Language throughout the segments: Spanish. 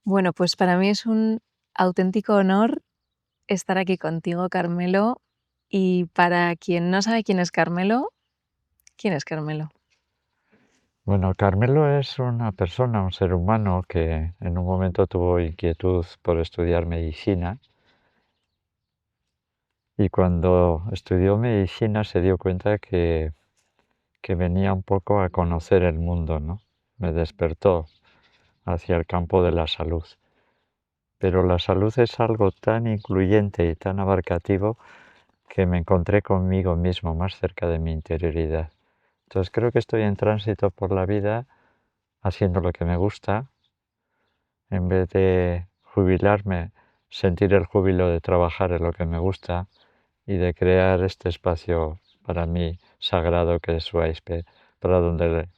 Bueno, pues para mí es un auténtico honor estar aquí contigo, Carmelo. Y para quien no sabe quién es Carmelo, ¿quién es Carmelo? Bueno, Carmelo es una persona, un ser humano que en un momento tuvo inquietud por estudiar medicina y cuando estudió medicina se dio cuenta que venía un poco a conocer el mundo, ¿no? Me despertó hacia el campo de la salud. Pero la salud es algo tan incluyente y tan abarcativo que me encontré conmigo mismo más cerca de mi interioridad. Entonces creo que estoy en tránsito por la vida haciendo lo que me gusta, en vez de jubilarme, sentir el júbilo de trabajar en lo que me gusta y de crear este espacio para mí sagrado que es Suaispe, para donde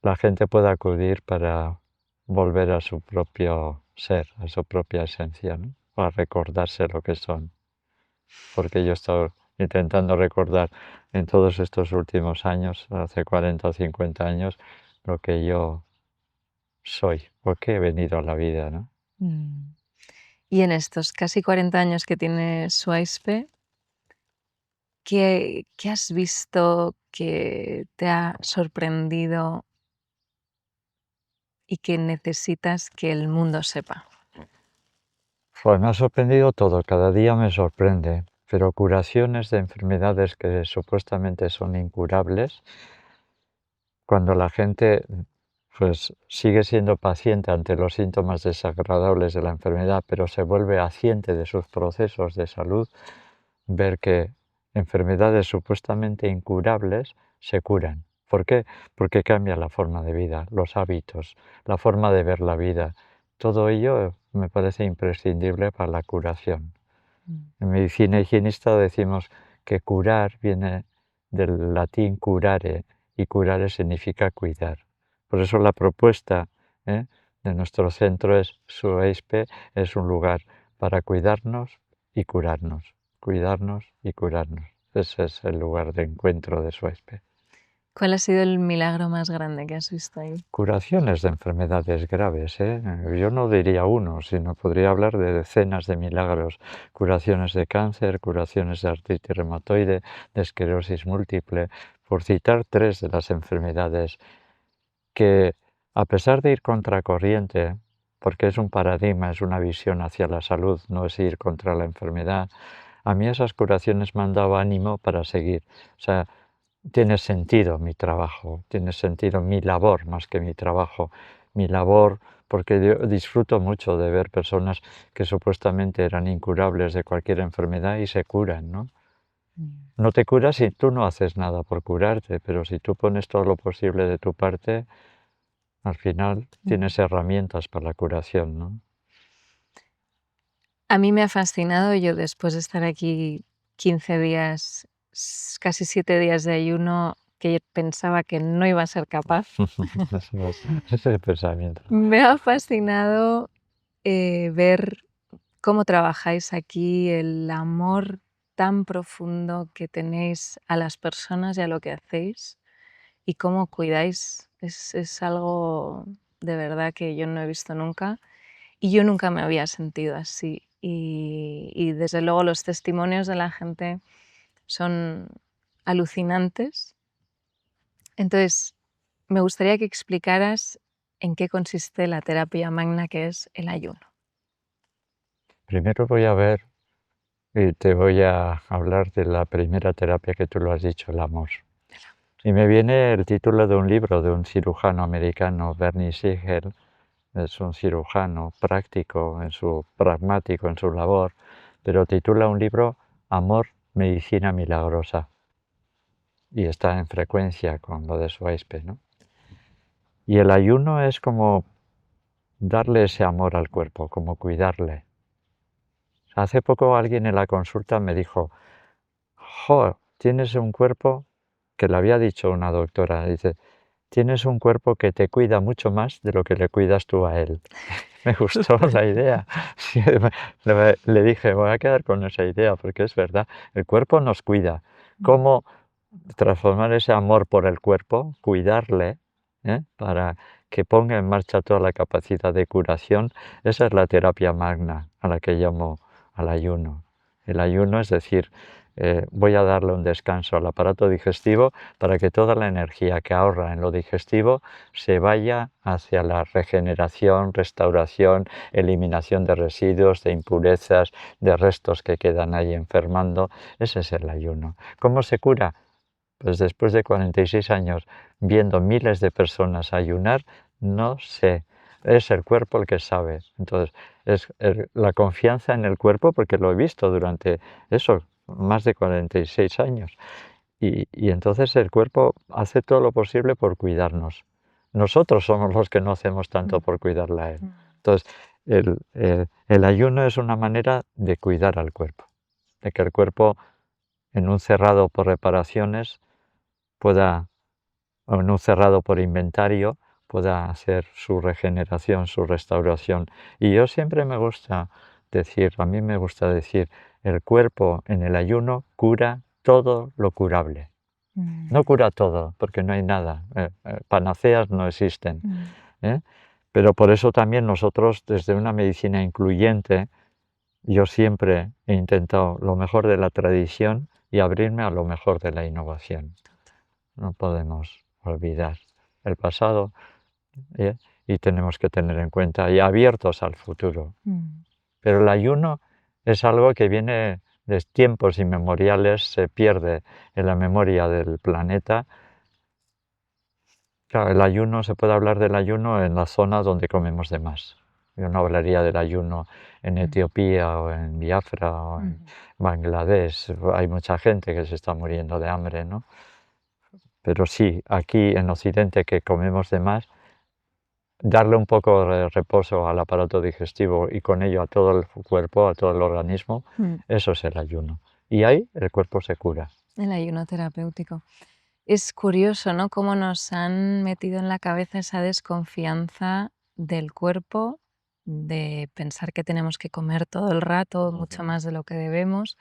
la gente pueda acudir para volver a su propio ser, a su propia esencia, ¿no? A recordarse lo que son. Porque yo he estado intentando recordar en todos estos últimos años, hace 40 o 50 años, lo que yo soy, por qué he venido a la vida, ¿no? Mm. Y en estos casi 40 años que tiene Swipe, ¿qué has visto que te ha sorprendido y que necesitas que el mundo sepa? Pues me ha sorprendido todo, cada día me sorprende, pero curaciones de enfermedades que supuestamente son incurables, cuando la gente pues sigue siendo paciente ante los síntomas desagradables de la enfermedad, pero se vuelve paciente de sus procesos de salud, ver que enfermedades supuestamente incurables se curan. ¿Por qué? Porque cambia la forma de vida, los hábitos, la forma de ver la vida. Todo ello me parece imprescindible para la curación. Mm. En medicina higienista decimos que curar viene del latín curare y curare significa cuidar. Por eso la propuesta de nuestro centro es Sueispe, es un lugar para cuidarnos y curarnos, cuidarnos y curarnos. Ese es el lugar de encuentro de Sueispe. ¿Cuál ha sido el milagro más grande que has visto ahí? Curaciones de enfermedades graves, ¿eh? Yo no diría uno, sino podría hablar de decenas de milagros. Curaciones de cáncer, curaciones de artritis reumatoide, de esclerosis múltiple, por citar tres de las enfermedades que, a pesar de ir contracorriente, porque es un paradigma, es una visión hacia la salud, no es ir contra la enfermedad, a mí esas curaciones me han dado ánimo para seguir. O sea, tiene sentido mi trabajo, tiene sentido mi labor más que mi trabajo. Mi labor, porque yo disfruto mucho de ver personas que supuestamente eran incurables de cualquier enfermedad y se curan, ¿no? Mm. No te curas si tú no haces nada por curarte, pero si tú pones todo lo posible de tu parte, al final Mm. tienes herramientas para la curación, ¿no? A mí me ha fascinado, yo después de estar aquí 15 días, casi 7 días de ayuno, que pensaba que no iba a ser capaz. Ese es el pensamiento. Me ha fascinado ver cómo trabajáis aquí, el amor tan profundo que tenéis a las personas y a lo que hacéis y cómo cuidáis. Es algo de verdad que yo no he visto nunca y yo nunca me había sentido así. Y desde luego los testimonios de la gente son alucinantes. Entonces, me gustaría que explicaras en qué consiste la terapia magna que es el ayuno. Primero voy a ver y te voy a hablar de la primera terapia que tú lo has dicho, el amor. Y me viene el título de un libro de un cirujano americano, Bernie Siegel, es un cirujano práctico, pragmático en su labor, pero titula un libro Amor, medicina milagrosa, y está en frecuencia con lo de Suaispe, ¿no? Y el ayuno es como darle ese amor al cuerpo, como cuidarle. Hace poco alguien en la consulta me dijo, jo, tienes un cuerpo, que le había dicho una doctora, dice, tienes un cuerpo que te cuida mucho más de lo que le cuidas tú a él. Me gustó la idea. Sí, le dije, me voy a quedar con esa idea porque es verdad, el cuerpo nos cuida. ¿Cómo transformar ese amor por el cuerpo, cuidarle, para que ponga en marcha toda la capacidad de curación. Esa es la terapia magna a la que llamo al ayuno. El ayuno es decir, voy a darle un descanso al aparato digestivo para que toda la energía que ahorra en lo digestivo se vaya hacia la regeneración, restauración, eliminación de residuos, de impurezas, de restos que quedan ahí enfermando. Ese es el ayuno. ¿Cómo se cura? Pues después de 46 años viendo miles de personas ayunar, no sé, es el cuerpo el que sabe. Entonces, es la confianza en el cuerpo, porque lo he visto durante eso, más de 46 años. Y entonces el cuerpo hace todo lo posible por cuidarnos. Nosotros somos los que no hacemos tanto Mm, por cuidarla a él. mm, Entonces, el ayuno es una manera de cuidar al cuerpo, de que el cuerpo, en un cerrado por reparaciones, pueda, o en un cerrado por inventario, pueda hacer su regeneración, su restauración. Y yo siempre me gusta decir, a mí me gusta decir, el cuerpo en el ayuno cura todo lo curable. No mm, cura todo, porque no hay nada, panaceas no existen, mm. ¿eh? Pero por eso también nosotros, desde una medicina incluyente, yo siempre he intentado lo mejor de la tradición y abrirme a lo mejor de la innovación. No podemos olvidar el pasado, ¿eh? Y tenemos que tener en cuenta y abiertos al futuro. Mm. Pero el ayuno es algo que viene de tiempos inmemoriales, se pierde en la memoria del planeta. Claro, el ayuno, se puede hablar del ayuno en la zona donde comemos de más. Yo no hablaría del ayuno en Mm, Etiopía o en Biafra o en ujú. Bangladesh. Hay mucha gente que se está muriendo de hambre, ¿no? Pero sí, aquí en Occidente, que comemos de más, darle un poco de reposo al aparato digestivo y con ello a todo el cuerpo, a todo el organismo, Mm. eso es el ayuno. Y ahí el cuerpo se cura. El ayuno terapéutico. Es curioso, ¿no? Cómo nos han metido en la cabeza esa desconfianza del cuerpo, de pensar que tenemos que comer todo el rato, mucho más de lo que debemos,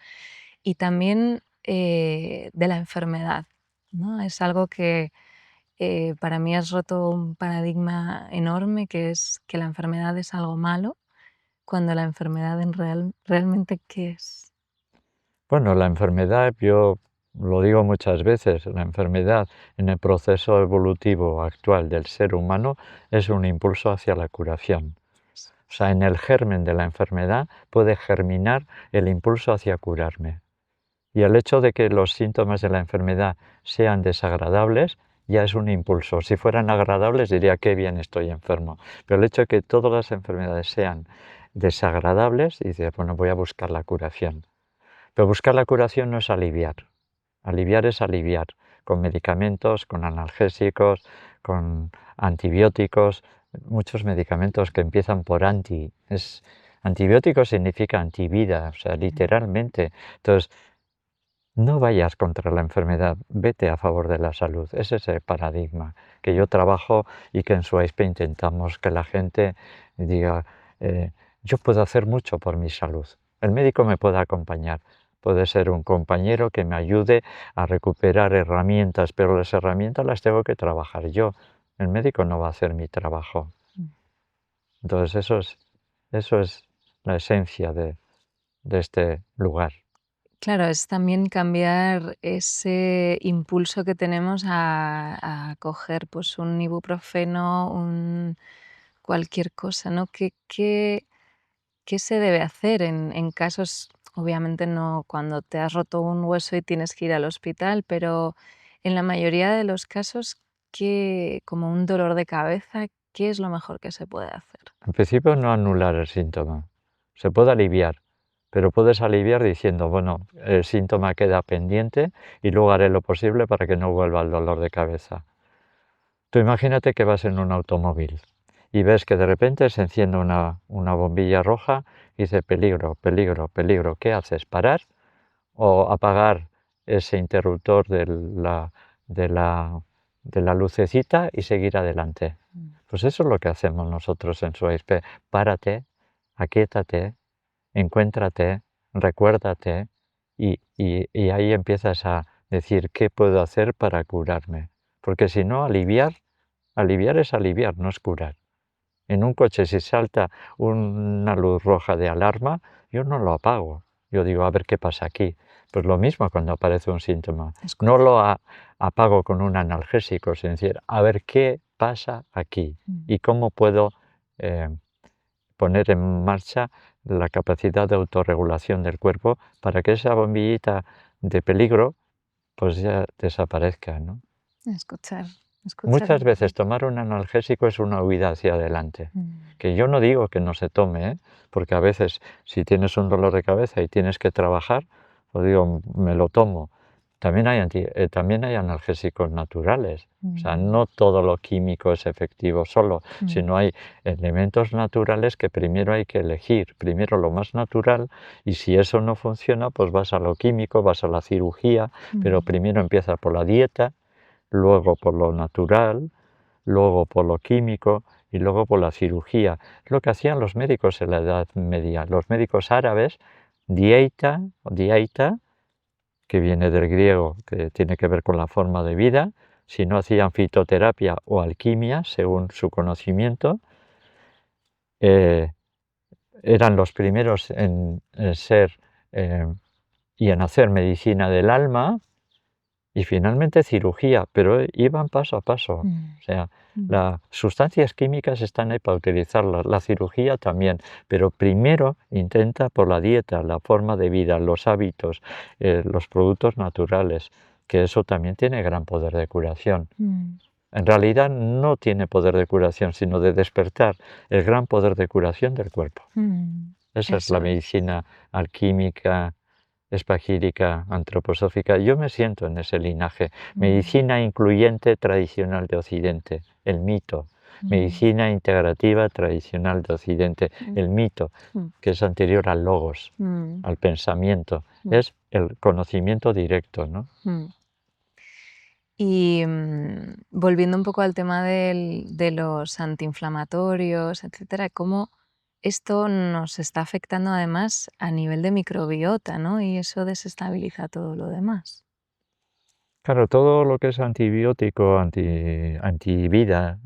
y también de la enfermedad, ¿no? Es algo que para mí has roto un paradigma enorme, que es que la enfermedad es algo malo, cuando la enfermedad realmente, ¿qué es? Bueno, la enfermedad, yo lo digo muchas veces, la enfermedad en el proceso evolutivo actual del ser humano es un impulso hacia la curación. O sea, en el germen de la enfermedad puede germinar el impulso hacia curarme. Y el hecho de que los síntomas de la enfermedad sean desagradables ya es un impulso. Si fueran agradables diría qué bien estoy enfermo. Pero el hecho de que todas las enfermedades sean desagradables, dice, bueno, voy a buscar la curación. Pero buscar la curación no es aliviar. Aliviar es aliviar con medicamentos, con analgésicos, con antibióticos, muchos medicamentos que empiezan por anti. Antibiótico significa antivida, o sea, Mm. literalmente. Entonces, no vayas contra la enfermedad, vete a favor de la salud. Ese es el paradigma que yo trabajo y que en Suaispe intentamos que la gente diga, eh, yo puedo hacer mucho por mi salud. El médico me puede acompañar, puede ser un compañero que me ayude a recuperar herramientas, pero las herramientas las tengo que trabajar yo. El médico no va a hacer mi trabajo. Mm. Entonces eso es la esencia de este lugar. Claro, es también cambiar ese impulso que tenemos a coger, pues, un ibuprofeno, un cualquier cosa, ¿no? ¿Qué se debe hacer en casos, obviamente no cuando te has roto un hueso y tienes que ir al hospital, pero en la mayoría de los casos, como un dolor de cabeza, ¿qué es lo mejor que se puede hacer? En principio no anular el síntoma. Se puede aliviar, pero puedes aliviar diciendo, bueno, el síntoma queda pendiente y luego haré lo posible para que no vuelva el dolor de cabeza. Tú imagínate que vas en un automóvil y ves que de repente se enciende una bombilla roja y dice peligro, peligro, peligro. ¿Qué haces? ¿Parar o apagar ese interruptor de la, de la lucecita y seguir adelante? Mm. Pues eso es lo que hacemos nosotros en SOAISP. Párate, aquíétate, encuéntrate, recuérdate y ahí empiezas a decir qué puedo hacer para curarme. Porque si no, aliviar Aliviar es aliviar, no es curar. En un coche, si salta una luz roja de alarma, yo no lo apago. Yo digo, a ver qué pasa aquí. Pues lo mismo cuando aparece un síntoma. No Escuchar. lo apago con un analgésico, sino decir, a ver qué pasa aquí y cómo puedo eh, poner en marcha la capacidad de autorregulación del cuerpo para que esa bombillita de peligro pues ya desaparezca, ¿no? Escuchar. Escuchar. Muchas veces tomar un analgésico es una huida hacia adelante, que yo no digo que no se tome, ¿eh? Porque a veces si tienes un dolor de cabeza y tienes que trabajar, pues digo, me lo tomo. También hay analgésicos naturales, o sea, no todo lo químico es efectivo solo, sino hay elementos naturales que primero hay que elegir, primero lo más natural, y si eso no funciona, pues vas a lo químico, vas a la cirugía, pero primero empieza por la dieta, luego por lo natural, luego por lo químico y luego por la cirugía. Es lo que hacían los médicos en la Edad Media. Los médicos árabes, dieta, que viene del griego, que tiene que ver con la forma de vida, si no hacían fitoterapia o alquimia, según su conocimiento, eh, eran los primeros en ser y en hacer medicina del alma, y finalmente cirugía, pero iban paso a paso. O sea, las sustancias químicas están ahí para utilizarlas, la cirugía también, pero primero intenta por la dieta, la forma de vida, los hábitos, los productos naturales, que eso también tiene gran poder de curación. En realidad no tiene poder de curación, sino de despertar el gran poder de curación del cuerpo. Esa es la Eso es. medicina alquímica, espagírica, antroposófica. Yo me siento en ese linaje. Medicina incluyente tradicional de Occidente, el mito. Medicina integrativa tradicional de Occidente, el mito, que es anterior al logos, al pensamiento. Es el conocimiento directo, ¿no? Y volviendo un poco al tema de los antiinflamatorios, etcétera, cómo esto nos está afectando además a nivel de microbiota, ¿no? Y eso desestabiliza todo lo demás. Claro, todo lo que es antibiótico, antivida,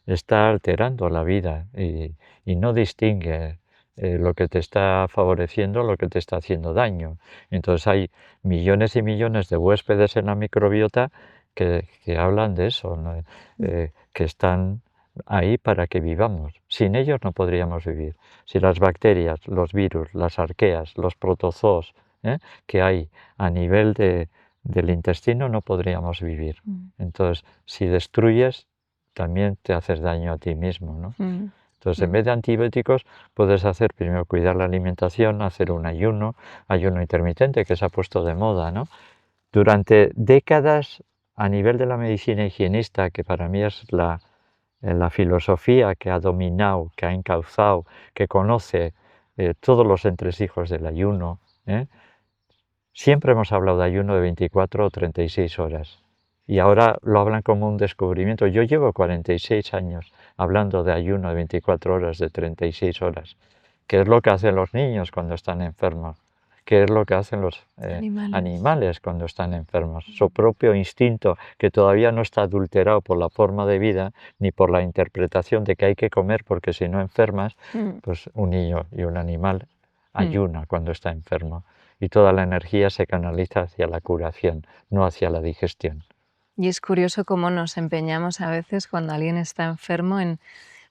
está alterando la vida y no distingue lo que te está favoreciendo, lo que te está haciendo daño. Entonces hay millones y millones de huéspedes en la microbiota que hablan de eso, ¿no? Que están ahí para que vivamos. Sin ellos no podríamos vivir. Si las bacterias, los virus, las arqueas, los protozoos que hay a nivel del intestino no podríamos vivir. Entonces, si destruyes, también te haces daño a ti mismo, ¿no? Entonces, en vez de antibióticos, puedes hacer primero cuidar la alimentación, hacer un ayuno intermitente, que se ha puesto de moda, ¿no? Durante décadas, a nivel de la medicina higienista, que para mí es la filosofía que ha dominado, que ha encauzado, que conoce todos los entresijos del ayuno, siempre hemos hablado de ayuno de 24 o 36 horas y ahora lo hablan como un descubrimiento. Yo llevo 46 años hablando de ayuno de 24 horas, de 36 horas, que es lo que hacen los niños cuando están enfermos, que es lo que hacen los Animales. animales cuando están enfermos. Su propio instinto, que todavía no está adulterado por la forma de vida ni por la interpretación de que hay que comer porque si no enfermas, pues un niño y un animal ayuna cuando está enfermo y toda la energía se canaliza hacia la curación, no hacia la digestión. Y es curioso cómo nos empeñamos a veces cuando alguien está enfermo en,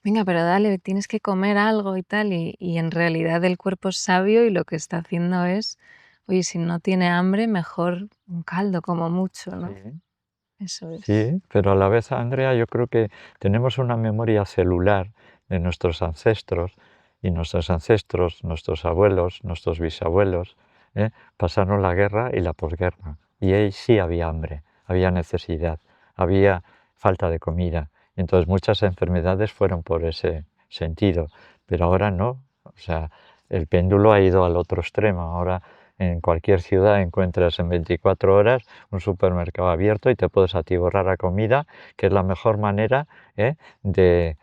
venga, pero dale, tienes que comer algo y tal, y en realidad el cuerpo es sabio y lo que está haciendo es, oye, si no tiene hambre, mejor un caldo como mucho, ¿no? Sí. Eso es. Sí, pero a la vez, Andrea, yo creo que tenemos una memoria celular de nuestros ancestros y nuestros ancestros, nuestros abuelos, nuestros bisabuelos, pasaron la guerra y la posguerra. Y ahí sí había hambre, había necesidad, había falta de comida. Y entonces muchas enfermedades fueron por ese sentido, pero ahora no. O sea, el péndulo ha ido al otro extremo. Ahora en cualquier ciudad encuentras en 24 horas un supermercado abierto y te puedes atiborrar a comida, que es la mejor manera de,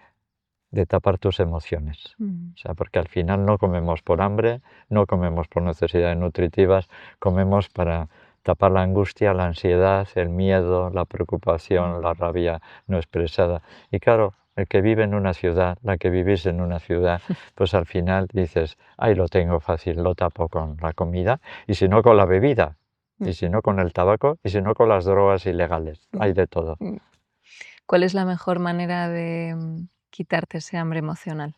de tapar tus emociones. O sea, porque al final no comemos por hambre, no comemos por necesidades nutritivas, comemos para tapar la angustia, la ansiedad, el miedo, la preocupación, la rabia no expresada. Y claro, el que vive en una ciudad, la que vivís en una ciudad, pues al final dices, ahí lo tengo fácil, lo tapo con la comida, y si no con la bebida, y si no con el tabaco, y si no con las drogas ilegales, hay de todo. ¿Cuál es la mejor manera de quitarte ese hambre emocional?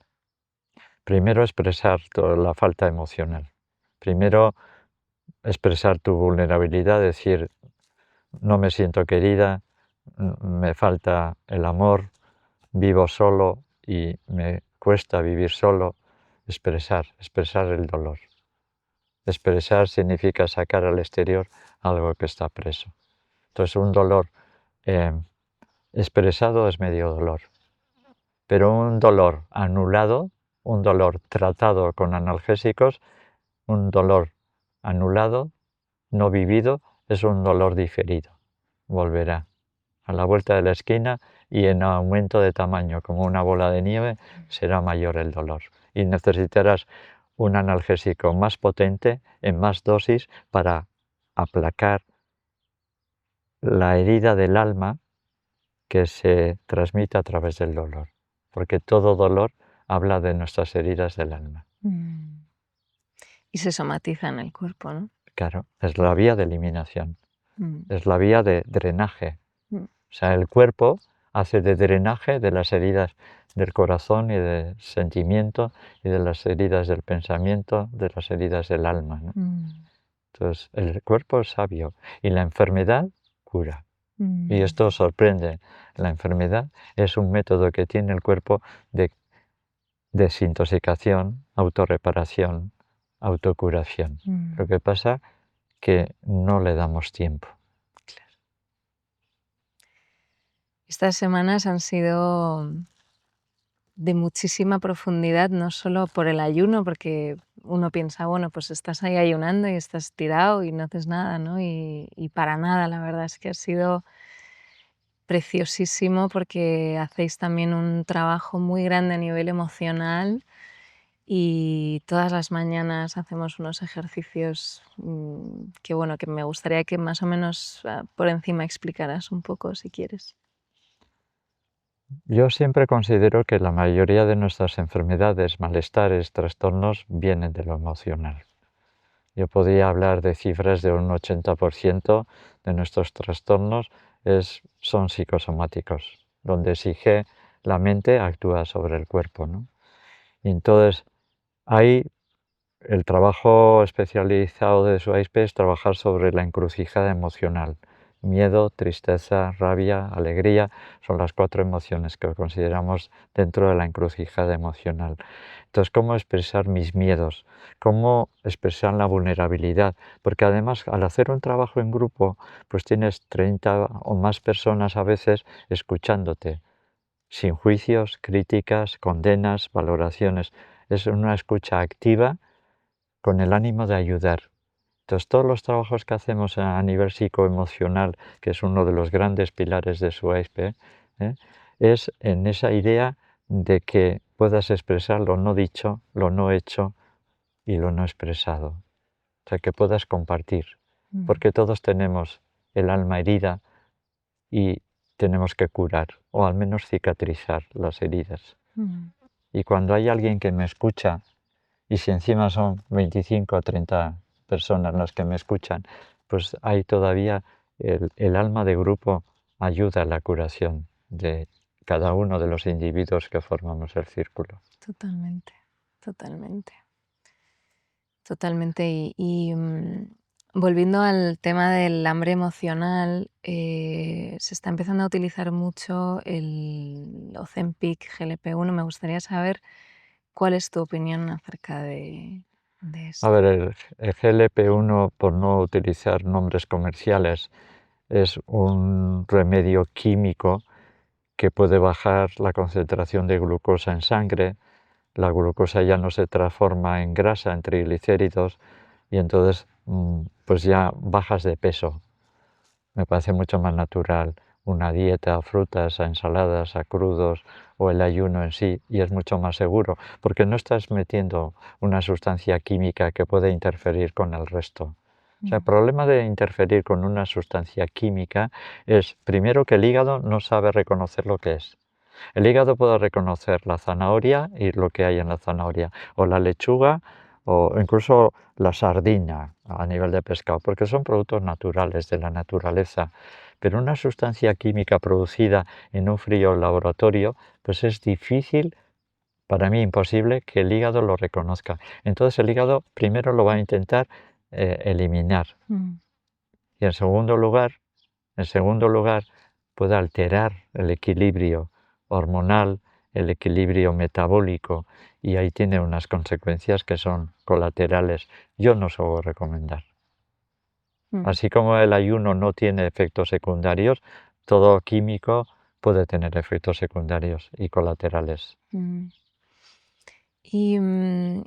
Primero expresar toda la falta emocional. Primero expresar tu vulnerabilidad, decir, no me siento querida, me falta el amor, vivo solo y me cuesta vivir solo. Expresar el dolor. Expresar significa sacar al exterior algo que está preso. Entonces un dolor eh, expresado es medio dolor, pero un dolor anulado, un dolor tratado con analgésicos, un dolor anulado, no vivido, es un dolor diferido. Volverá a la vuelta de la esquina y en aumento de tamaño, como una bola de nieve, será mayor el dolor. Y necesitarás un analgésico más potente, en más dosis, para aplacar la herida del alma que se transmite a través del dolor. Porque todo dolor habla de nuestras heridas del alma. Y se somatiza en el cuerpo, ¿no? Claro, es la vía de eliminación, Mm, es la vía de drenaje. mm, O sea, el cuerpo hace de drenaje de las heridas del corazón y del sentimiento y de las heridas del pensamiento, de las heridas del alma, ¿no? mm, Entonces, el cuerpo es sabio y la enfermedad cura. Y mm, esto sorprende. La enfermedad es un método que tiene el cuerpo de desintoxicación, autorreparación, autocuración. Lo mm. que pasa que no le damos tiempo. Claro. Estas semanas han sido de muchísima profundidad, no solo por el ayuno, porque uno piensa, bueno, pues estás ahí ayunando y estás tirado y no haces nada, ¿no? Y para nada, la verdad es que ha sido preciosísimo porque hacéis también un trabajo muy grande a nivel emocional y todas las mañanas hacemos unos ejercicios que, bueno, que me gustaría que más o menos por encima explicaras un poco, si quieres. Yo siempre considero que la mayoría de nuestras enfermedades, malestares, trastornos vienen de lo emocional. Yo podría hablar de cifras de un 80% de nuestros trastornos son psicosomáticos, donde exige la mente actúa sobre el cuerpo, ¿no? Y entonces hay el trabajo especializado de SWIPE es trabajar sobre la encrucijada emocional. Miedo, tristeza, rabia, alegría son las 4 emociones que consideramos dentro de la encrucijada emocional. Entonces, ¿cómo expresar mis miedos? ¿Cómo expresar la vulnerabilidad? Porque además, al hacer un trabajo en grupo, pues tienes 30 o más personas a veces escuchándote, sin juicios, críticas, condenas, valoraciones. Es una escucha activa con el ánimo de ayudar. Entonces, todos los trabajos que hacemos a nivel psicoemocional, que es uno de los grandes pilares de su ASP, ¿eh? Es en esa idea de que puedas expresar lo no dicho, lo no hecho y lo no expresado. O sea, que puedas compartir, Mm, porque todos tenemos el alma herida y tenemos que curar, o al menos cicatrizar las heridas. mm. Y cuando hay alguien que me escucha, y si encima son 25 o 30 personas las que me escuchan, pues hay todavía el alma de grupo ayuda a la curación de cada uno de los individuos que formamos el círculo. Totalmente, totalmente, totalmente. Volviendo al tema del hambre emocional, se está empezando a utilizar mucho el Ozempic GLP-1. Me gustaría saber cuál es tu opinión acerca de A esto. ver, el GLP-1, por no utilizar nombres comerciales, es un remedio químico que puede bajar la concentración de glucosa en sangre. La glucosa ya no se transforma en grasa, en triglicéridos, y entonces pues ya bajas de peso. Me parece mucho más natural una dieta a frutas, a ensaladas, a crudos o el ayuno en sí, y es mucho más seguro, porque no estás metiendo una sustancia química que puede interferir con el resto. O sea, el problema de interferir con una sustancia química es, primero, que el hígado no sabe reconocer lo que es. El hígado puede reconocer la zanahoria y lo que hay en la zanahoria, o la lechuga, o incluso la sardina a nivel de pescado, porque son productos naturales de la naturaleza. Pero una sustancia química producida en un frío laboratorio, pues es difícil, para mí imposible, que el hígado lo reconozca. Entonces el hígado primero lo va a intentar eliminar. Y en segundo lugar, puede alterar el equilibrio hormonal, el equilibrio metabólico, y ahí tiene unas consecuencias que son colaterales. Yo no suelo recomendar. Así como el ayuno no tiene efectos secundarios, todo químico puede tener efectos secundarios y colaterales. Y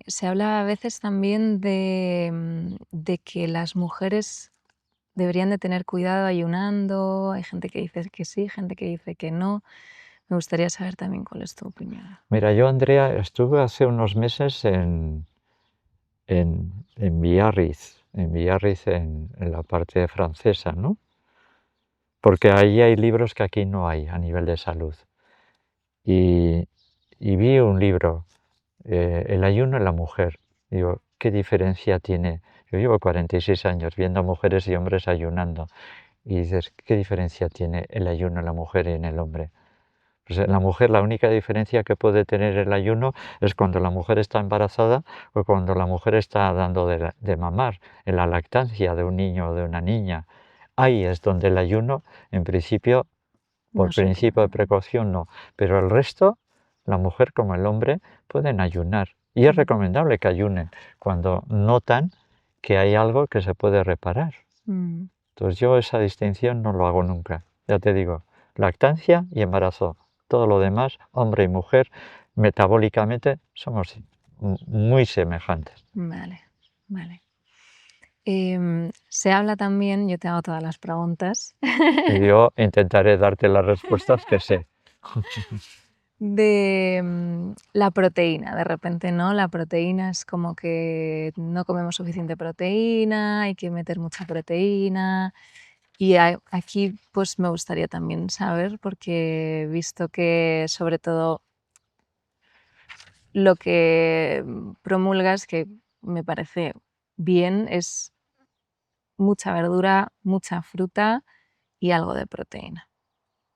se habla a veces también de que las mujeres deberían de tener cuidado ayunando. Hay gente que dice que sí, gente que dice que no. Me gustaría saber también cuál es tu opinión. Mira, yo, Andrea, estuve hace unos meses en Biarritz, en la parte francesa, ¿no? Porque ahí hay libros que aquí no hay a nivel de salud. Y vi un libro, El ayuno en la mujer. Digo, ¿qué diferencia tiene? Yo llevo 46 años viendo a mujeres y hombres ayunando. Y dices, ¿qué diferencia tiene el ayuno en la mujer y en el hombre? Pues en la mujer la única diferencia que puede tener el ayuno es cuando la mujer está embarazada o cuando la mujer está dando de mamar, en la lactancia de un niño o de una niña. Ahí es donde el ayuno, en principio, por No sé qué. principio de precaución no, pero el resto, la mujer como el hombre, pueden ayunar. Y es recomendable que ayunen cuando notan que hay algo que se puede reparar. Entonces yo esa distinción no lo hago nunca. Ya te digo, lactancia y embarazo. Todo lo demás, hombre y mujer, metabólicamente somos muy semejantes. Vale, vale. Se habla también, yo te hago todas las preguntas, Y yo intentaré darte las respuestas que sé. de la proteína. De repente, ¿no? La proteína es como que no comemos suficiente proteína, hay que meter mucha proteína. Y aquí pues me gustaría también saber, porque he visto que sobre todo lo que promulgas, que me parece bien, es mucha verdura, mucha fruta y algo de proteína.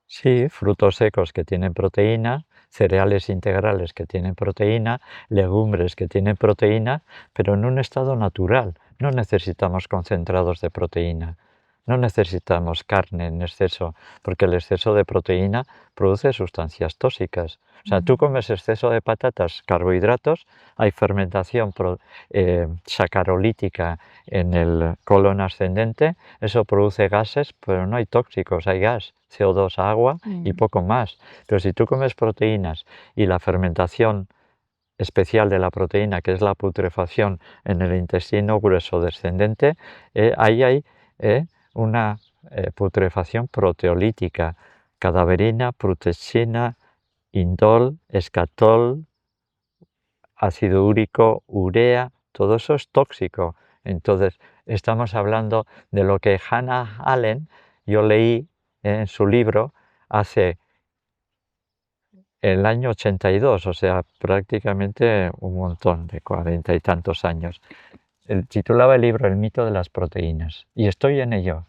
Sí, frutos secos que tienen proteína, cereales integrales que tienen proteína, legumbres que tienen proteína, pero en un estado natural. No necesitamos concentrados de proteína, no necesitamos carne en exceso, porque el exceso de proteína produce sustancias tóxicas. O sea, tú comes exceso de patatas, carbohidratos, hay fermentación sacarolítica en el colon ascendente, eso produce gases, pero no hay tóxicos, hay gas, CO2, agua y poco más. Pero si tú comes proteínas y la fermentación especial de la proteína, que es la putrefacción en el intestino grueso descendente, ahí hay una putrefacción proteolítica, cadaverina, protexina, indol, escatol, ácido úrico, urea, todo eso es tóxico. Entonces, estamos hablando de lo que Hannah Allen, yo leí en su libro hace el año 82, o sea, prácticamente un montón, de 40 y tantos años. Titulaba el libro El mito de las proteínas, y estoy en ello.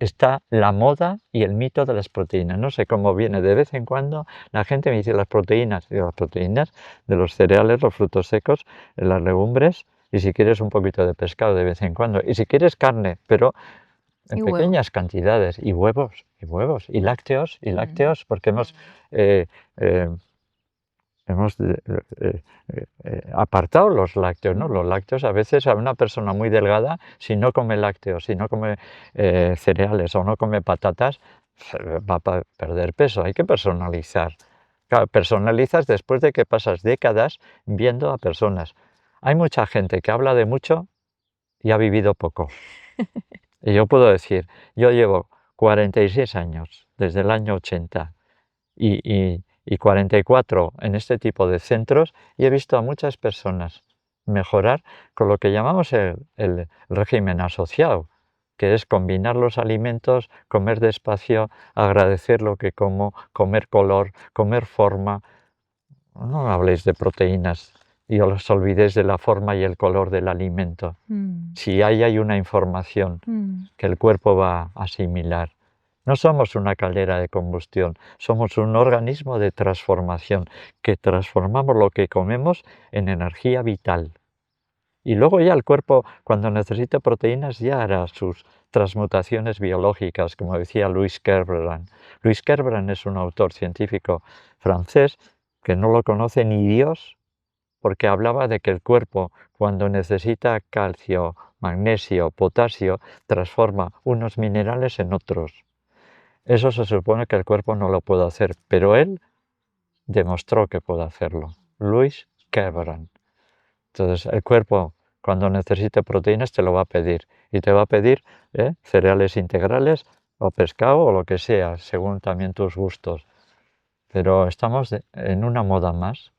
Está la moda y el mito de las proteínas. No sé cómo viene, de vez en cuando la gente me dice las proteínas, digo, las proteínas de los cereales, los frutos secos, las legumbres, y si quieres un poquito de pescado de vez en cuando, y si quieres carne, pero en Y huevo. pequeñas cantidades, y lácteos, porque eh, eh, hemos apartado los lácteos, ¿no? Los lácteos, a veces a una persona muy delgada, si no come lácteos, si no come cereales o no come patatas, va a perder peso. Hay que personalizar. Claro, personalizas después de que pasas décadas viendo a personas. Hay mucha gente que habla de mucho y ha vivido poco. Y yo puedo decir, yo llevo 46 años, desde el año 80, y 44 en este tipo de centros, y he visto a muchas personas mejorar con lo que llamamos el régimen asociado, que es combinar los alimentos, comer despacio, agradecer lo que como, comer color, comer forma. No habléis de proteínas y os olvidéis de la forma y el color del alimento. Si hay una información que el cuerpo va a asimilar. No somos una caldera de combustión, somos un organismo de transformación, que transformamos lo que comemos en energía vital. Y luego ya el cuerpo, cuando necesite proteínas, ya hará sus transmutaciones biológicas, como decía Louis Kerbrand. Louis Kerbrand es un autor científico francés que no lo conoce ni Dios, porque hablaba de que el cuerpo, cuando necesita calcio, magnesio, potasio, transforma unos minerales en otros. Eso se supone que el cuerpo no lo puede hacer, pero él demostró que puede hacerlo. Louis Kerbrand. Entonces, el cuerpo, cuando necesite proteínas, te lo va a pedir. Y te va a pedir cereales integrales o pescado o lo que sea, según también tus gustos. Pero estamos en una moda más.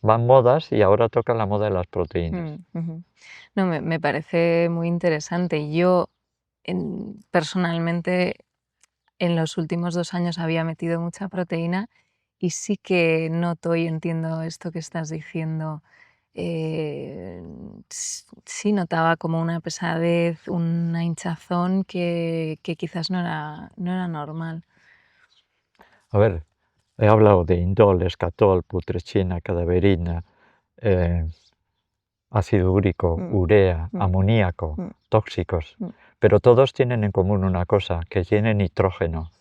Van modas y ahora toca la moda de las proteínas. No, me parece muy interesante. Yo, personalmente, en los últimos 2 años había metido mucha proteína y sí que noto y entiendo esto que estás diciendo. Sí notaba como una pesadez, una hinchazón que quizás no era normal. A ver, he hablado de indol, escatol, putrechina, cadaverina, ácido úrico, urea, amoníaco, tóxicos, pero todos tienen en común una cosa, que tienen nitrógeno.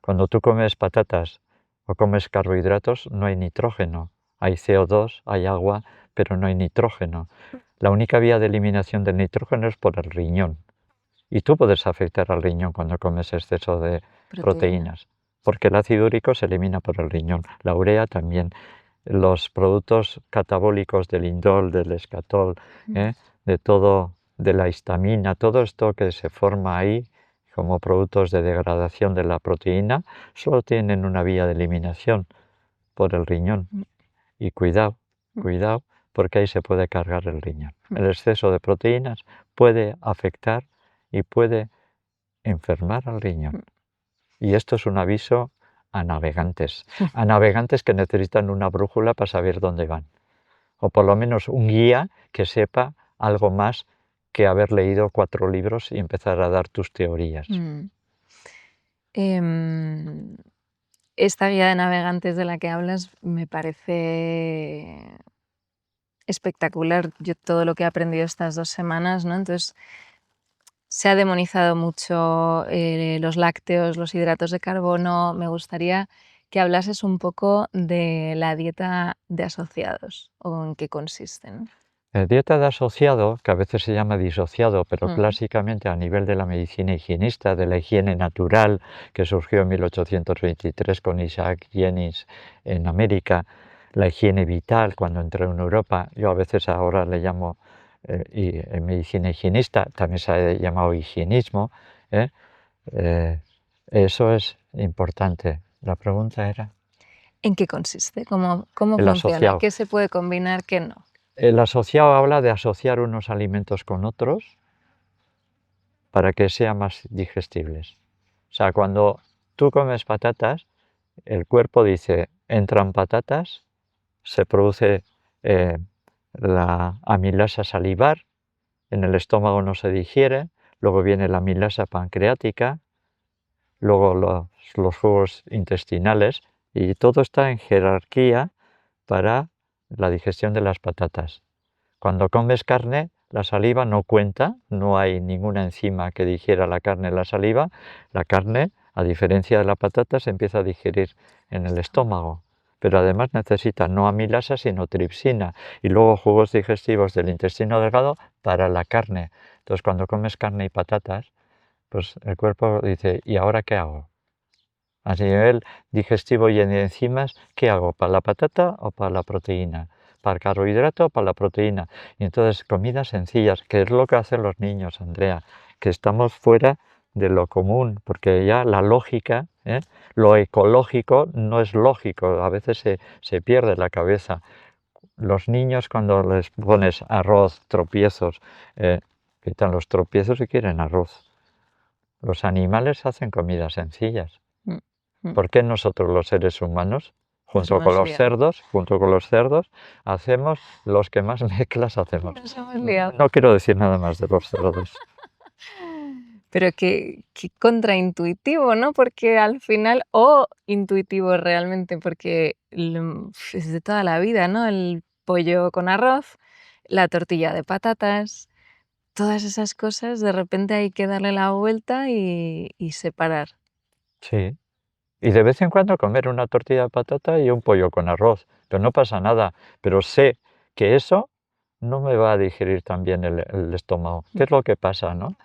Cuando tú comes patatas o comes carbohidratos no hay nitrógeno, hay CO2, hay agua, pero no hay nitrógeno. La única vía de eliminación del nitrógeno es por el riñón. Y tú puedes afectar al riñón cuando comes exceso de proteínas, porque el ácido úrico se elimina por el riñón, la urea también. Los productos catabólicos del indol, del escatol, de todo, de la histamina, todo esto que se forma ahí como productos de degradación de la proteína, solo tienen una vía de eliminación por el riñón. Y cuidado, cuidado, porque ahí se puede cargar el riñón. El exceso de proteínas puede afectar y puede enfermar al riñón. Y esto es un aviso a navegantes que necesitan una brújula para saber dónde van, o por lo menos un guía que sepa algo más que haber leído 4 libros y empezar a dar tus teorías. Esta guía de navegantes de la que hablas me parece espectacular. Yo todo lo que he aprendido estas 2 semanas, ¿no? Entonces, se ha demonizado mucho los lácteos, los hidratos de carbono. Me gustaría que hablases un poco de la dieta de asociados o en qué consiste, ¿no? Dieta de asociado, que a veces se llama disociado, pero clásicamente a nivel de la medicina higienista, de la higiene natural, que surgió en 1823 con Isaac Jennings en América, la higiene vital cuando entró en Europa, yo a veces ahora le llamo medicina higienista, también se ha llamado higienismo, eso es importante. La pregunta era... ¿En qué consiste? ¿Cómo El funciona? asociado. ¿Qué se puede combinar, qué no? El asociado habla de asociar unos alimentos con otros para que sean más digestibles. O sea, cuando tú comes patatas, el cuerpo dice, entran patatas, se produce la amilasa salivar, en el estómago no se digiere, luego viene la amilasa pancreática, luego los jugos intestinales, y todo está en jerarquía para la digestión de las patatas. Cuando comes carne, la saliva no cuenta, no hay ninguna enzima que digiera la carne en la saliva. La carne, a diferencia de la patata, se empieza a digerir en el estómago. Pero además necesita no amilasa, sino tripsina. Y luego jugos digestivos del intestino delgado para la carne. Entonces, cuando comes carne y patatas, pues el cuerpo dice, ¿y ahora qué hago? A nivel digestivo y de enzimas, ¿qué hago? ¿Para la patata o para la proteína? ¿Para el carbohidrato o para la proteína? Y entonces comidas sencillas, que es lo que hacen los niños, Andrea, que estamos fuera de lo común, porque ya la lógica, lo ecológico no es lógico, a veces se pierde la cabeza. Los niños cuando les pones arroz, tropiezos, quitan los tropiezos y quieren arroz. Los animales hacen comidas sencillas. Mm, mm. ¿Por qué nosotros los seres humanos, Nos junto con hemos los liado. cerdos, hacemos los que más mezclas hacemos? Nos hemos liado. No quiero decir nada más de los cerdos. Pero qué contraintuitivo, ¿no? Porque al final, o intuitivo realmente, porque es de toda la vida, ¿no? El pollo con arroz, la tortilla de patatas, todas esas cosas, de repente hay que darle la vuelta y separar. Sí. Y de vez en cuando comer una tortilla de patata y un pollo con arroz, pero no pasa nada. Pero sé que eso no me va a digerir tan bien el estómago. ¿Qué Mm, es lo que pasa, no?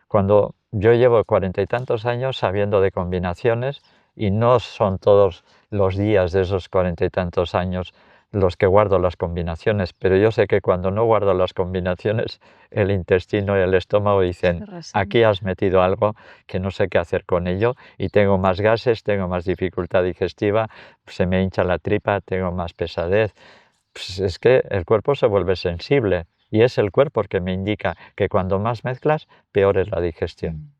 Cuando yo llevo 40 y tantos años sabiendo de combinaciones y no son todos los días de esos 40 y tantos años los que guardo las combinaciones, pero yo sé que cuando no guardo las combinaciones, el intestino y el estómago se dicen, aquí resiente. has metido algo que no sé qué hacer con ello y tengo más gases, tengo más dificultad digestiva, se me hincha la tripa, tengo más pesadez. Pues es que el cuerpo se vuelve sensible y es el cuerpo el que me indica que cuando más mezclas, peor es la digestión.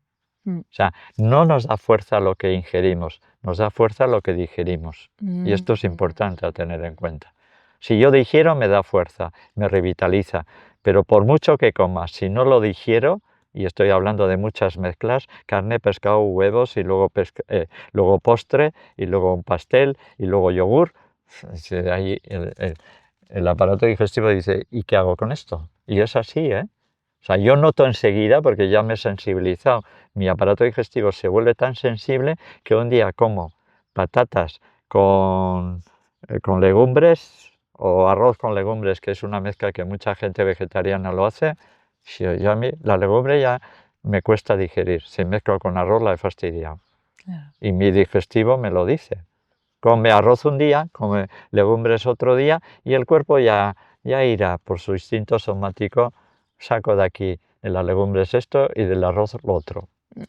Mm, mm, O sea, no nos da fuerza lo que ingerimos, nos da fuerza lo que digerimos. Y mm, esto es importante a tener en cuenta. Si yo digiero, me da fuerza, me revitaliza, pero por mucho que coma, si no lo digiero, y estoy hablando de muchas mezclas, carne, pescado, huevos, y luego, luego postre, y luego un pastel, y luego yogur, ahí el aparato digestivo dice, ¿y qué hago con esto? Y es así, ¿eh? O sea, yo noto enseguida, porque ya me he sensibilizado, mi aparato digestivo se vuelve tan sensible que un día como patatas con legumbres o arroz con legumbres, que es una mezcla que mucha gente vegetariana lo hace, si yo a mí la legumbre ya me cuesta digerir. Si mezclo con arroz la he fastidiado. claro. Y mi digestivo me lo dice. Come arroz un día, come legumbres otro día y el cuerpo ya irá por su instinto somático, saco de aquí de las legumbres esto y del arroz lo otro. Mm,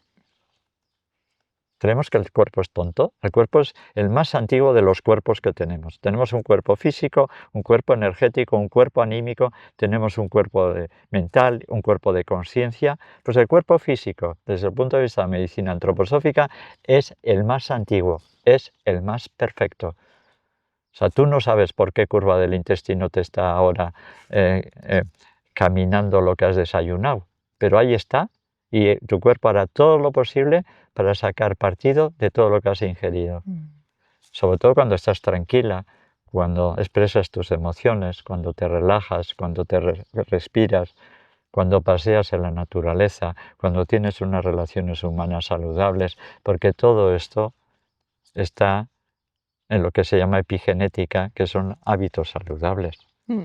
Creemos que el cuerpo es tonto. El cuerpo es el más antiguo de los cuerpos que tenemos. Tenemos un cuerpo físico, un cuerpo energético, un cuerpo anímico, tenemos un cuerpo mental, un cuerpo de conciencia. Pues el cuerpo físico, desde el punto de vista de medicina antroposófica, es el más antiguo, es el más perfecto. O sea, tú no sabes por qué curva del intestino te está ahora caminando lo que has desayunado, pero ahí está y tu cuerpo hará todo lo posible para sacar partido de todo lo que has ingerido. mm, Sobre todo cuando estás tranquila, cuando expresas tus emociones, cuando te relajas, cuando te respiras, cuando paseas en la naturaleza, cuando tienes unas relaciones humanas saludables, porque todo esto está en lo que se llama epigenética, que son hábitos saludables. mm.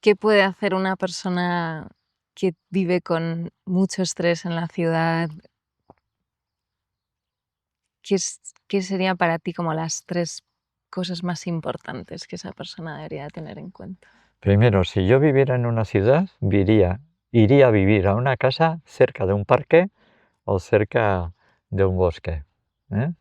¿Qué puede hacer una persona que vive con mucho estrés en la ciudad? ¿Qué serían para ti como las 3 cosas más importantes que esa persona debería tener en cuenta? Primero, si yo viviera en una ciudad, iría a vivir a una casa cerca de un parque o cerca de un bosque, ¿eh?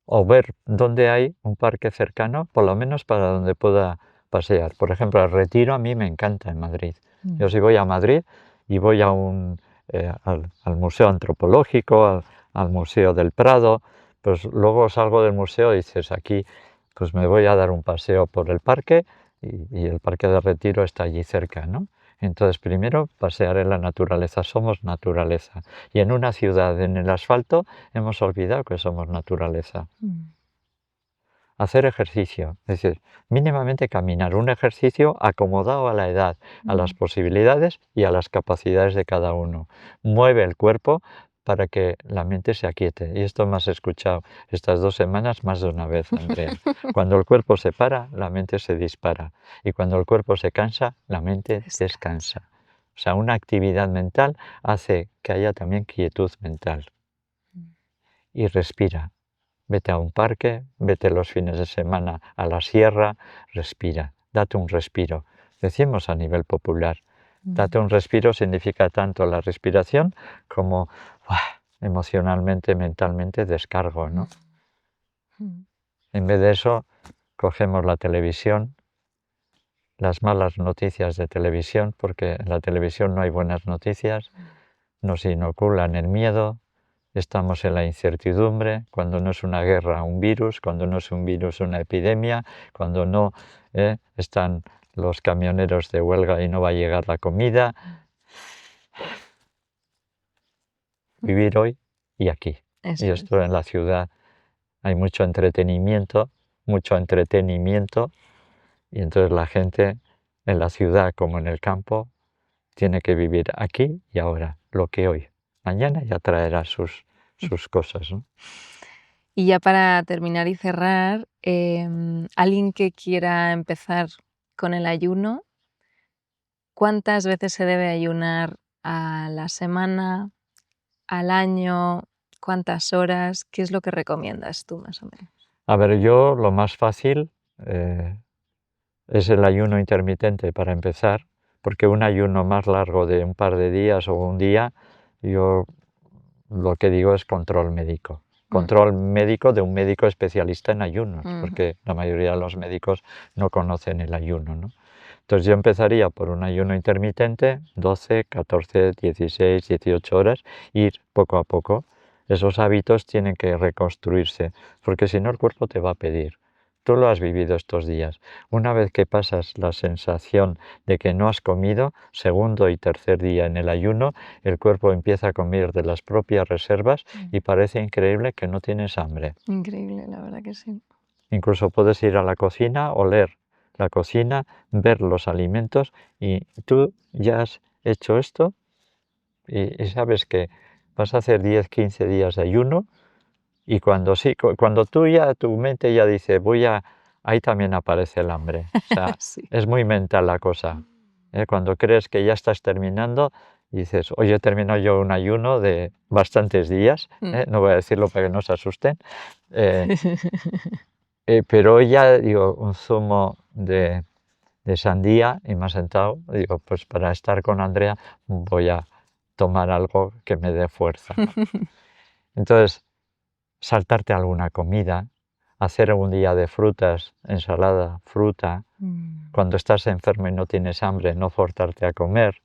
O ver dónde hay un parque cercano, por lo menos para donde pueda pasear. Por ejemplo, el Retiro a mí me encanta en Madrid. Mm, Yo si voy a Madrid y voy al Museo Antropológico, al Museo del Prado, pues luego salgo del museo y dices, aquí pues me voy a dar un paseo por el parque y el Parque de Retiro está allí cerca, ¿no? Entonces, primero, pasear en la naturaleza, somos naturaleza. Y en una ciudad, en el asfalto, hemos olvidado que somos naturaleza. mm, Hacer ejercicio, es decir, mínimamente caminar, un ejercicio acomodado a la edad, a las mm. posibilidades y a las capacidades de cada uno. Mueve el cuerpo para que la mente se aquiete. Y esto me has escuchado estas 2 semanas más de una vez, Andrea. Cuando el cuerpo se para, la mente se dispara. Y cuando el cuerpo se cansa, la mente Descansa. descansa. O sea, una actividad mental hace que haya también quietud mental. Mm, Y respira. Vete a un parque, vete los fines de semana a la sierra, respira, date un respiro. Decimos a nivel popular, mm, date un respiro significa tanto la respiración como emocionalmente, mentalmente descargo, mm, ¿no? mm. En vez de eso, cogemos la televisión, las malas noticias de televisión, porque en la televisión no hay buenas noticias, Nos inoculan el miedo, estamos en la incertidumbre, cuando no es una guerra, un virus, cuando no es un virus, una epidemia, cuando no están los camioneros de huelga y no va a llegar la comida. Vivir hoy y aquí. Eso Y es. esto en la ciudad hay mucho entretenimiento, y entonces la gente en la ciudad como en el campo tiene que vivir aquí y ahora, lo que hoy. Mañana ya traerá sus cosas, ¿no? Y ya para terminar y cerrar, alguien que quiera empezar con el ayuno, ¿cuántas veces se debe ayunar a la semana, al año? ¿Cuántas horas? ¿Qué es lo que recomiendas tú más o menos? A ver, yo lo más fácil es el ayuno intermitente para empezar, porque un ayuno más largo de un par de días o un día, yo lo que digo es control médico. Control médico de un médico especialista en ayunos, porque la mayoría de los médicos no conocen el ayuno, ¿no? Entonces yo empezaría por un ayuno intermitente, 12, 14, 16, 18 horas, ir poco a poco. Esos hábitos tienen que reconstruirse, porque si no el cuerpo te va a pedir. Tú lo has vivido estos días. Una vez que pasas la sensación de que no has comido, segundo y tercer día en el ayuno, el cuerpo empieza a comer de las propias reservas y parece increíble que no tienes hambre. Increíble, la verdad que sí. Incluso puedes ir a la cocina, oler la cocina, ver los alimentos y tú ya has hecho esto y sabes que vas a hacer 10, 15 días de ayuno y cuando tú ya, tu mente ya dice, ahí también aparece el hambre. O sea, Sí. es muy mental la cosa. Cuando crees que ya estás terminando, dices, oye, he terminado yo un ayuno de bastantes días, no voy a decirlo para que no se asusten, pero hoy ya, digo, un zumo de sandía y me ha sentado, digo, pues para estar con Andrea voy a tomar algo que me dé fuerza, ¿no? Entonces, saltarte alguna comida, hacer un día de frutas, ensalada, fruta. Cuando estás enfermo y no tienes hambre, no forzarte a comer.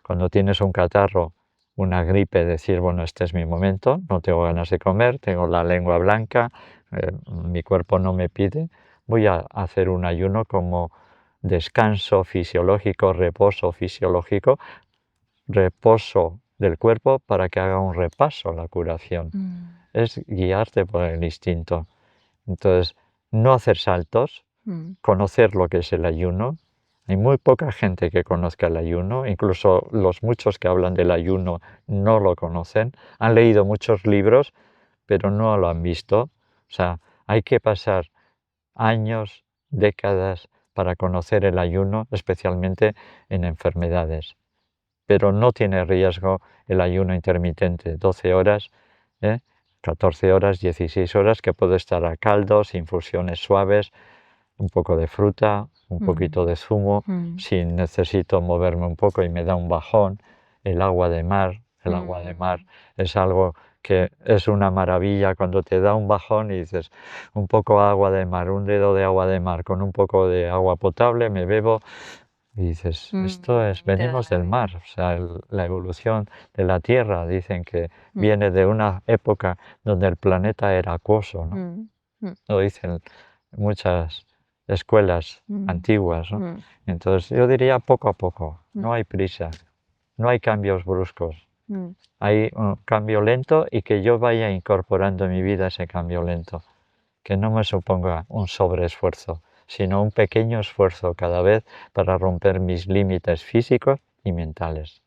Cuando tienes un catarro, una gripe, decir, bueno, este es mi momento, no tengo ganas de comer, tengo la lengua blanca, mi cuerpo no me pide, voy a hacer un ayuno como descanso fisiológico, reposo del cuerpo para que haga un repaso, la curación. Es guiarte por el instinto. Entonces, no hacer saltos, conocer lo que es el ayuno. Hay muy poca gente que conozca el ayuno, incluso los muchos que hablan del ayuno no lo conocen. Han leído muchos libros, pero no lo han visto. O sea, hay que pasar años, décadas para conocer el ayuno, especialmente en enfermedades. Pero no tiene riesgo el ayuno intermitente, 12 horas, 14 horas, 16 horas, que puede estar a caldos, infusiones suaves, un poco de fruta, un poquito de zumo, si necesito moverme un poco y me da un bajón, el agua de mar es algo que es una maravilla cuando te da un bajón y dices, un poco agua de mar, un dedo de agua de mar con un poco de agua potable, me bebo y dices, esto es, Te da venimos la del vida. mar, o sea, la evolución de la Tierra, dicen que viene de una época donde el planeta era acuoso, ¿no? Lo dicen muchas escuelas antiguas, ¿no? Entonces yo diría poco a poco, no hay prisa, no hay cambios bruscos, hay un cambio lento y que yo vaya incorporando en mi vida ese cambio lento, que no me suponga un sobreesfuerzo, sino un pequeño esfuerzo cada vez para romper mis límites físicos y mentales.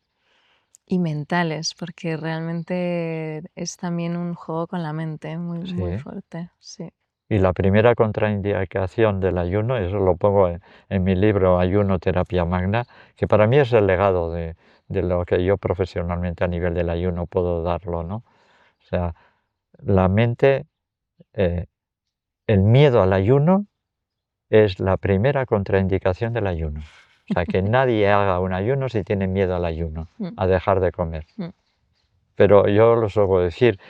Y mentales, porque realmente es también un juego con la mente muy, muy Sí. fuerte. Sí. Y la primera contraindicación del ayuno, eso lo pongo en mi libro Ayuno, Terapia Magna, que para mí es el legado de lo que yo profesionalmente a nivel del ayuno puedo darlo, ¿no? O sea, la mente, eh, el miedo al ayuno es la primera contraindicación del ayuno. O sea, que nadie haga un ayuno si tiene miedo al ayuno, a dejar de comer. Pero yo lo suelo decir,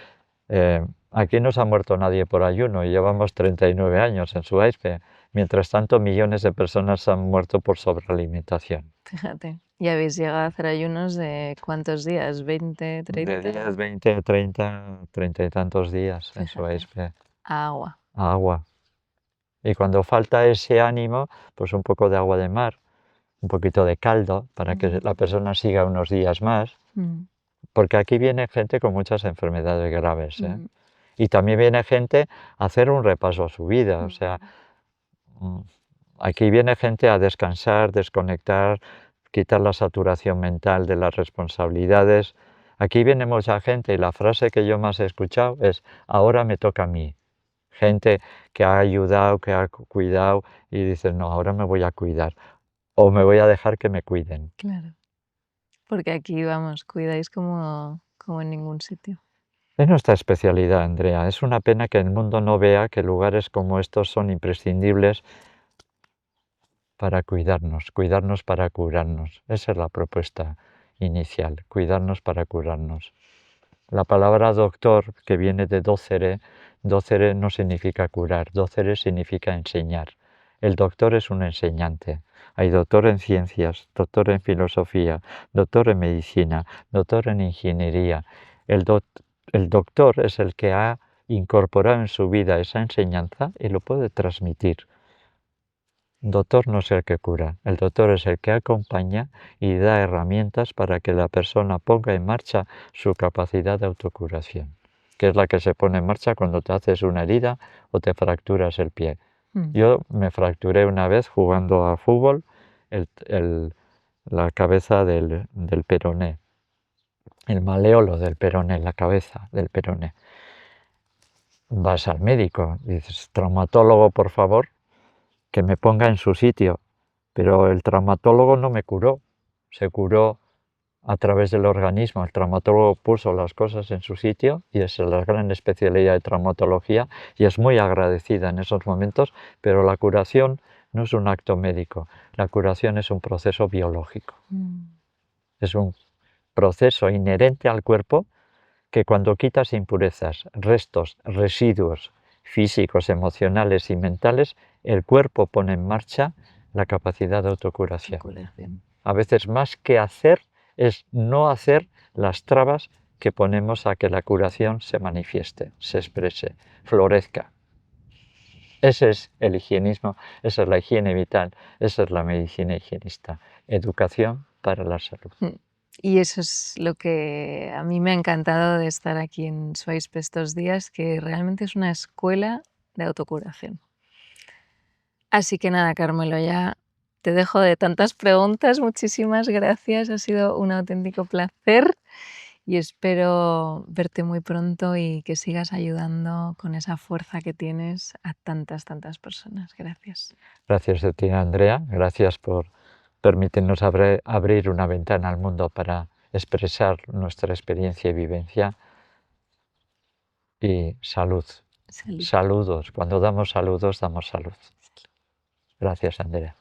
aquí no se ha muerto nadie por ayuno y llevamos 39 años en Sudáfrica. Mientras tanto, millones de personas han muerto por sobrealimentación. Fíjate. ¿Y habéis llegado a hacer ayunos de cuántos días? ¿20, De 30? 10, 20, 30, 30 y tantos días, eso Fíjate, es, agua. agua. Y cuando falta ese ánimo, pues un poco de agua de mar, un poquito de caldo para que la Mm, persona siga unos días más, mm, porque aquí viene gente con muchas enfermedades graves, ¿eh? mm, Y también viene gente a hacer un repaso a su vida, o sea, mm, mm, aquí viene gente a descansar, desconectar, quitar la saturación mental de las responsabilidades. Aquí viene mucha gente y la frase que yo más he escuchado es, ahora me toca a mí. Gente que ha ayudado, que ha cuidado y dices, no, ahora me voy a cuidar o me voy a dejar que me cuiden. claro. Porque aquí, vamos, cuidáis como en ningún sitio. Es nuestra especialidad, Andrea. Es una pena que el mundo no vea que lugares como estos son imprescindibles para cuidarnos para curarnos. Esa es la propuesta inicial, cuidarnos para curarnos. La palabra doctor, que viene de docere, docere no significa curar, docere significa enseñar. El doctor es un enseñante. Hay doctor en ciencias, doctor en filosofía, doctor en medicina, doctor en ingeniería. El, el doctor es el que ha incorporado en su vida esa enseñanza y lo puede transmitir. Doctor no es el que cura, el doctor es el que acompaña y da herramientas para que la persona ponga en marcha su capacidad de autocuración, que es la que se pone en marcha cuando te haces una herida o te fracturas el pie. Mm, Yo me fracturé una vez jugando a fútbol la cabeza del peroné, el maleolo del peroné, la cabeza del peroné. Vas al médico, dices, traumatólogo, por favor, que me ponga en su sitio. Pero el traumatólogo no me curó, se curó a través del organismo. El traumatólogo puso las cosas en su sitio y esa es la gran especialidad de traumatología y es muy agradecida en esos momentos, pero la curación no es un acto médico, la curación es un proceso biológico, mm, es un proceso inherente al cuerpo que cuando quitas impurezas, restos, residuos físicos, emocionales y mentales, el cuerpo pone en marcha la capacidad de autocuración. curación. A veces más que hacer es no hacer las trabas que ponemos a que la curación se manifieste, se exprese, florezca. Ese es el higienismo, esa es la higiene vital, esa es la medicina higienista. Educación para la salud. Mm. Y eso es lo que a mí me ha encantado de estar aquí en Swipe estos días, que realmente es una escuela de autocuración. Así que nada, Carmelo, ya te dejo de tantas preguntas. Muchísimas gracias, ha sido un auténtico placer y espero verte muy pronto y que sigas ayudando con esa fuerza que tienes a tantas, tantas personas. Gracias. Gracias a ti, Andrea. Gracias por permitirnos abrir una ventana al mundo para expresar nuestra experiencia y vivencia. Y salud. Salud. Saludos. Cuando damos saludos, damos salud. Gracias, Andrea.